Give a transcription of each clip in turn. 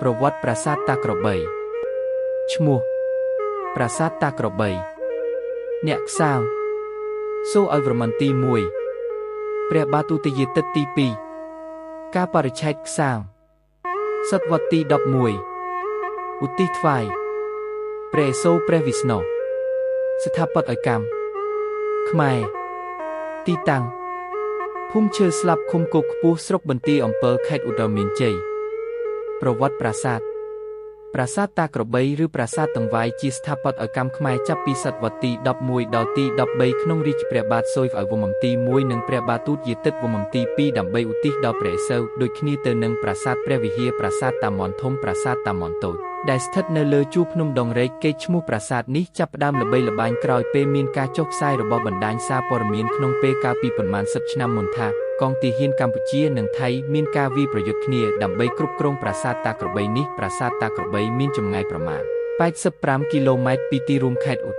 ប្រវត្តិប្រាសាទតាក្របីឈ្មោះប្រាសាទតាក្របីអ្នកខ្សាងសូរឲ្យវ្រ្ម័នទី1ព្រះបាទឧទយាទិត្យទី2ការបរិច្ឆេទខ្សាងសតវត្សទី11ឧទ្ទិសថ្វាយព្រះឥសូរព្រះវិស្ណុស្ថាបត្យកម្មខ្មែរទីតាំងភូមិឈើស្លាប់ឃុំគោកខ្ពស់ស្រុកបន្ទាយអំពើខេត្តឧត្តរមានជ័យប្រវត្តិប្រាសាទតាក្របីឬប្រាសាទតង្វាយជាស្ថាបត្យកម្មខ្មែរចាប់ពីសតវត្សទី11ដល់ទី13ក្នុងរាជ្យព្រះបាទសូយអវមមទី1និងព្រះបាទទូតយាទិត្យវមមទី2ដើម្បីឧទ្ទិសដល់ព្រះឥសូរដូចគ្នាទៅនឹងប្រាសាទព្រះវិហារប្រាសាទតាមាន់ធំប្រាសាទតាមាន់តូចដែលស្ថិតនៅលើជួរភ្នំដងរែកគេឈ្មោះប្រាសាទនេះចាប់ផ្ដើមល្បីល្បាញក្រោយពេលមានការចុះផ្សាយរបស់បណ្ដាញសារព័ត៌មានក្នុងពេលកាលពីប៉ុន្មានសិបឆ្នាំមុនថាកងទាហានកម្ពុជានិងថៃមានការវាយប្រយុទ្ធគ្នាដើម្បីគ្រប់គ្រងប្រាសាទតាក្របីនេះប្រាសាទតាក្របីមានចម្ងាយប្រមាណ85គីឡូម៉ែត្រពីទីរួមខេត្តឧត្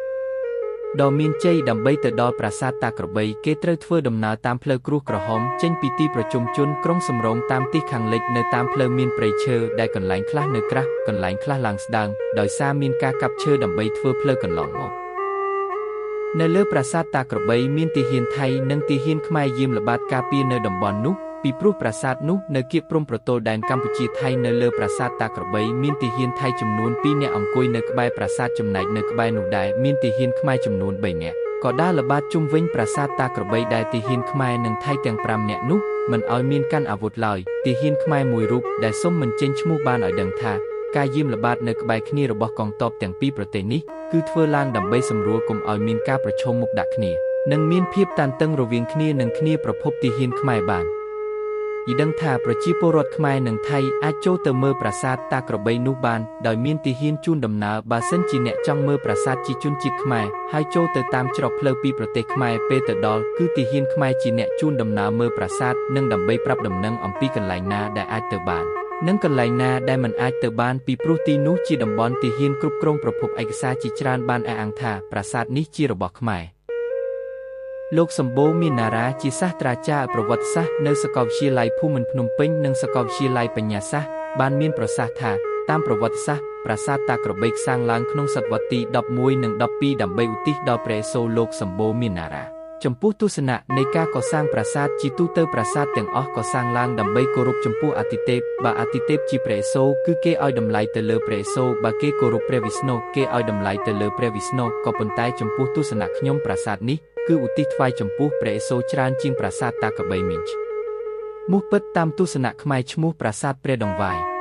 តរមានជ័យដើម្បីទៅដល់ប្រាសាទតាក្របីគេត្រូវធ្វើដំណើរតាមផ្លូវគ្រួសក្រហមចេញពីទីប្រជុំជនក្រុងសំរោងតាមទិសខាងលិចនៅតាមផ្លូវមានព្រៃឈើដែលកន្លែងខ្លះនៅក្រាស់កន្លែងខ្លះឡើងស្ដើងដោយសារមានការកាប់ឈើដើម្បីធ្វើផ្លូវកន្លងមកនៅលើប្រាសាទតាក្របីមានទាហានថៃនិងទាហានខ្មែរយាមល្បាតការពារនៅតំបន់នោះពីព្រោះប្រាសាទនោះនៅគៀកព្រំប្រទល់ដែនកម្ពុជាថៃនៅលើប្រាសាទតាក្របីមានទាហានថៃចំនួន2នាក់អង្គុយនៅក្បែរប្រាសាទចំណែកនៅក្បែរនោះដែរមានទាហានខ្មែរចំនួន3នាក់ក៏ដើរល្បាតជុំវិញប្រាសាទតាក្របីដែរទាហានខ្មែរនិងថៃទាំង5នាក់នោះមិនឲ្យមានកាន់អាវុធឡើយទាហានខ្មែរមួយរូបដែលសុំមិនចេញឈ្មោះបានឲ្យដឹងថាការយាមល្បាតនៅក្បែរគ្នារបស់កងទ័ពទាំងពីរប្រទេសនេះគឺធ្វើឡើងដើម្បីសម្រួលកុំឲ្យមានការប្រឈមមុខដាក់គ្នានិងមានភាពតានតឹងរវាងគ្នានិងគ្នាប្រភពទាហានខ្មែរបានយីដឹងថាប្រជាពលរដ្ឋខ្មែរនិងថៃអាចចូលទៅមើលប្រាសាទតាក្របីនោះបានដោយមានទាហានជូនដំណើរបើសិនជាអ្នកចង់មើលប្រាសាទជាជនជាតិខ្មែរហើយចូលទៅតាមច្រកផ្លូវពីប្រទេសខ្មែរពេលទៅដល់គឺទាហានខ្មែរជាអ្នកជូនដំណើរមើលប្រាសាទនិងដើម្បីប្រាប់ដំណឹងអំពីកន្លែងណាដែលអាចទៅបាននិងកន្លែងណាដែលមិនអាចទៅបានពីព្រោះទីនោះជាតំបន់ទាហានគ្រប់គ្រងប្រភពឯកសារជាច្រើនបានអះអាងថាប្រាសាទនេះជារបស់ខ្មែរលោកសម្បូរមាននារាជាសាស្ត្រាចារ្យប្រវត្តិសាស្ត្រនៅសាកលវិទ្យាល័យភូមិន្ទភ្នំពេញនិងសាកលវិទ្យាល័យបញ្ញាសាស្ត្របានមានប្រសាសន៍ថាតាមប្រវត្តិសាស្ត្រប្រាសាទតាក្របីសាងឡើងក្នុងសតវត្សទី11និង12ដើម្បីឧទ្ទិសដល់ព្រះឥសូរលោកសម្បូរមាននារាចំពោះទស្សនៈនៃការកសាងប្រាសាទជាទូទៅប្រាសាទទាំងអស់កសាងឡើងដើម្បីគោរពចំពោះអាទិទេពបើអាទិទេពជាព្រះឥសូរគឺគេឲ្យតម្លៃទៅលើព្រះឥសូរបើគេគោរពព្រះវិស្ណុគេឲ្យតម្លៃទៅលើព្រះវិស្ណុក៏ប៉ុន្តែចំពោះទស្សនៈខ្ញុំប្រាសាទនេះគឺឧទ្ទិសថ្វាយចំពោះព្រះឥសូរច្រើនជាងប្រាសាទតាក្របីមានឈ្មោះពិតតាមទស្សនៈខ្មែរឈ្មោះប្រាសាទព្រះដង្វាយ